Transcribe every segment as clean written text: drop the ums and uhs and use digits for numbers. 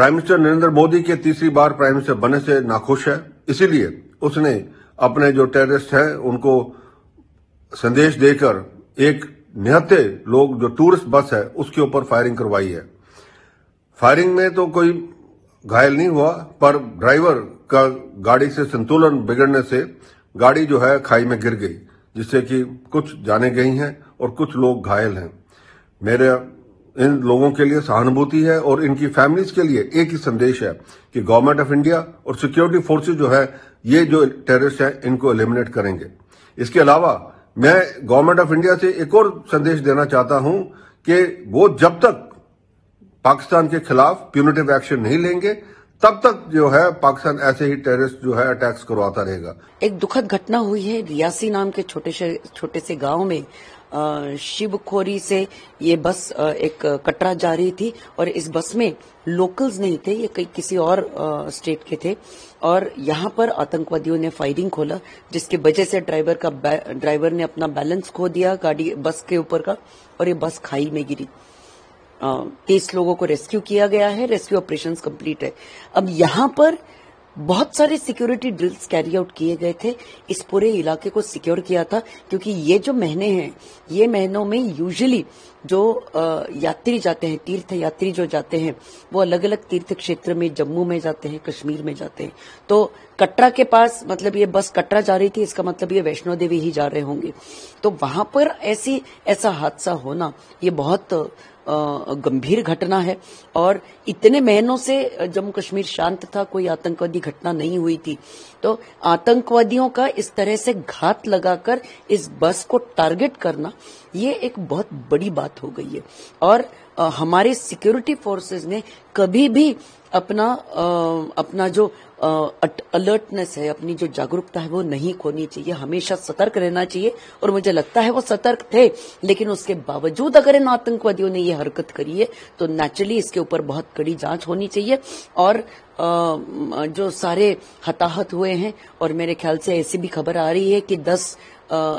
Prime minister Narendra Modi के तीसरी बार prime minister बनने से नाखुश है। इसीलिए उसने अपने जो टेररिस्ट हैं उनको संदेश देकर एक निहत्थे लोग जो टूरिस्ट बस है उसके ऊपर फायरिंग करवाई है। फायरिंग में तो कोई घायल नहीं हुआ, पर ड्राइवर का गाड़ी से संतुलन बिगड़ने से गाड़ी जो है खाई में गिर गई, जिससे कि कुछ जाने गई हैं और कुछ लोग घायल हैं। मेरे इन लोगों के लिए सहानुभूति है और इनकी फैमिलीज के लिए एक ही संदेश है कि गवर्नमेंट ऑफ इंडिया और सिक्योरिटी फोर्सेज जो है ये जो टेररिस्ट है इनको एलिमिनेट करेंगे। इसके अलावा मैं गवर्नमेंट ऑफ इंडिया से एक और संदेश देना चाहता हूं कि वो जब तक पाकिस्तान के खिलाफ प्यूनिटिव एक्शन नहीं लेंगे तब तक जो है पाकिस्तान ऐसे ही टेररिस्ट जो है अटैक्स करवाता रहेगा। एक दुखद घटना हुई है रियासी नाम के छोटे से गांव में। शिवखोरी से ये बस एक कटरा जा रही थी और इस बस में लोकल्स नहीं थे, ये किसी और स्टेट के थे और यहाँ पर आतंकवादियों ने फायरिंग खोला, जिसकी वजह से ड्राइवर ने अपना बैलेंस खो दिया गाड़ी बस के ऊपर का और ये बस खाई में गिरी। 30 लोगों को रेस्क्यू किया गया है, रेस्क्यू ऑपरेशंस कंप्लीट है। अब यहाँ पर बहुत सारे सिक्योरिटी ड्रिल्स कैरी आउट किए गए थे, इस पूरे इलाके को सिक्योर किया था, क्योंकि ये जो महीने हैं ये महीनों में यूजुअली जो यात्री जाते हैं, तीर्थ यात्री जो जाते हैं वो अलग अलग तीर्थ क्षेत्र में, जम्मू में जाते हैं, कश्मीर में जाते हैं। तो कटरा के पास मतलब ये बस कटरा जा रही थी, इसका मतलब ये वैष्णो देवी ही जा रहे होंगे। तो वहां पर ऐसा हादसा होना ये बहुत गंभीर घटना है और इतने महीनों से जम्मू कश्मीर शांत था, कोई आतंकवादी घटना नहीं हुई थी। तो आतंकवादियों का इस तरह से घात लगाकर इस बस को टारगेट करना ये एक बहुत बड़ी बात हो गई है और हमारे सिक्योरिटी फोर्सेस ने कभी भी अपना जो अलर्टनेस है, अपनी जो जागरूकता है वो नहीं खोनी चाहिए, हमेशा सतर्क रहना चाहिए। और मुझे लगता है वो सतर्क थे, लेकिन उसके बावजूद अगर इन आतंकवादियों ने ये हरकत करी है तो नेचुरली इसके ऊपर बहुत कड़ी जांच होनी चाहिए। और जो सारे हताहत हुए हैं और मेरे ख्याल से ऐसी भी खबर आ रही है कि 10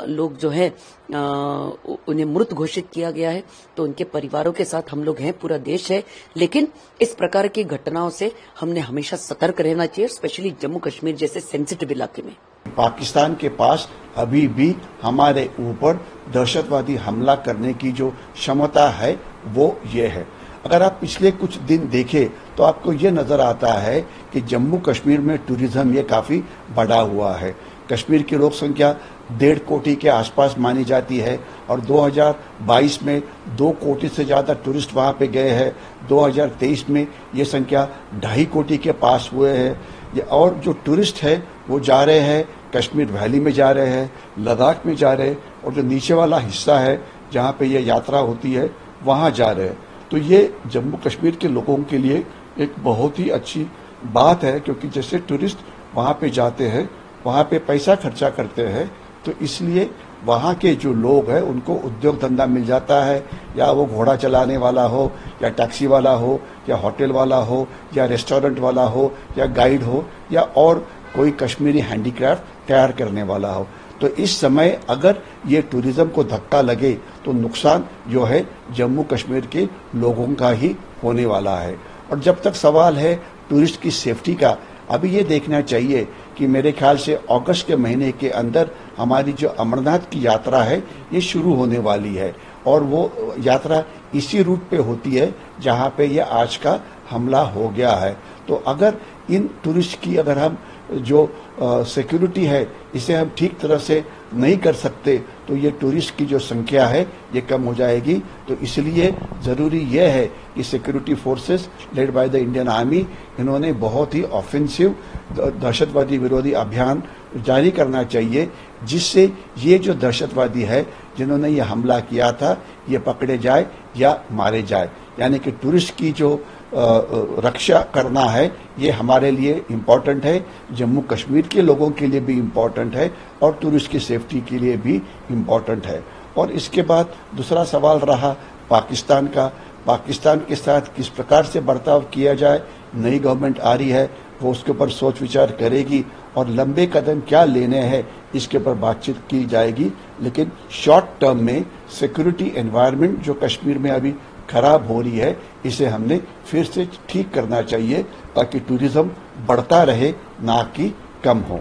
लोग जो है उन्हें मृत घोषित किया गया है, तो उनके परिवारों के साथ हम लोग हैं, पूरा देश है। लेकिन इस प्रकार की घटनाओं से हमने हमेशा सतर्क रहना चाहिए, स्पेशली जम्मू कश्मीर जैसे सेंसिटिव इलाके में। पाकिस्तान के पास अभी भी हमारे ऊपर दहशतवादी हमला करने की जो क्षमता है वो ये है। अगर आप पिछले कुछ दिन देखें तो आपको ये नजर आता है कि जम्मू कश्मीर में टूरिज्म ये काफी बढ़ा हुआ है। कश्मीर की लोक संख्या 1.5 कोटी के आसपास मानी जाती है और 2022 में 2 कोटी से ज्यादा टूरिस्ट वहां पे गए हैं। 2023 में ये संख्या 2.5 कोटी के पास हुए हैं और जो टूरिस्ट है वो जा रहे हैं कश्मीर वैली में, जा रहे हैं लद्दाख में, जा रहे हैं और जो नीचे वाला हिस्सा है जहां पे ये यात्रा होती है वहां जा रहे हैं। तो ये जम्मू कश्मीर के लोगों के लिए एक बहुत ही अच्छी बात है, क्योंकि जैसे टूरिस्ट वहां पे जाते हैं, वहां पे पैसा खर्चा करते हैं, तो इसलिए वहां के जो लोग हैं उनको उद्योग धंधा मिल जाता है, या वो घोड़ा चलाने वाला हो, या टैक्सी वाला हो, या होटल वाला हो, या रेस्टोरेंट वाला हो, या गाइड हो, या और कोई कश्मीरी हैंडीक्राफ्ट तैयार करने वाला हो। तो इस समय अगर ये टूरिज्म को धक्का लगे तो नुकसान जो है जम्मू कश्मीर के लोगों का ही होने वाला है। और जब तक सवाल है टूरिस्ट की सेफ्टी का, अभी ये देखना चाहिए कि मेरे ख्याल से अगस्त के महीने के अंदर हमारी जो अमरनाथ की यात्रा है ये शुरू होने वाली है और वो यात्रा इसी रूट पे होती है जहां पे ये आज का हमला हो गया है। तो अगर इन टूरिस्ट की अगर हम जो सिक्योरिटी है इसे हम ठीक तरह से नहीं कर सकते तो ये टूरिस्ट की जो संख्या है ये कम हो जाएगी। तो इसलिए जरूरी यह है कि security forces led by the Indian army इन्होंने बहुत ही ऑफेंसिव दहशतवादी विरोधी अभियान जारी करना चाहिए, जिससे ये जो दहशतवादी है जिन्होंने ये हमला किया था ये पकड़े जाए या मारे जाए। यानी कि टूरिस्ट की जो रक्षा करना है ये हमारे लिए इम्पोर्टेंट है, जम्मू कश्मीर के लोगों के लिए भी इम्पोर्टेंट है और टूरिस्ट की सेफ्टी के लिए भी इम्पोर्टेंट है। और इसके बाद दूसरा सवाल रहा पाकिस्तान का। पाकिस्तान के साथ किस प्रकार से बर्ताव किया जाए, नई गवर्नमेंट आ रही है वो उसके ऊपर सोच विचार करेगी और लंबे कदम क्या लेने हैं इसके ऊपर बातचीत की जाएगी। लेकिन शॉर्ट टर्म में सिक्योरिटी एनवायरनमेंट जो कश्मीर में अभी खराब हो रही है, इसे हमने फिर से ठीक करना चाहिए ताकि टूरिज्म बढ़ता रहे, ना कि कम हो।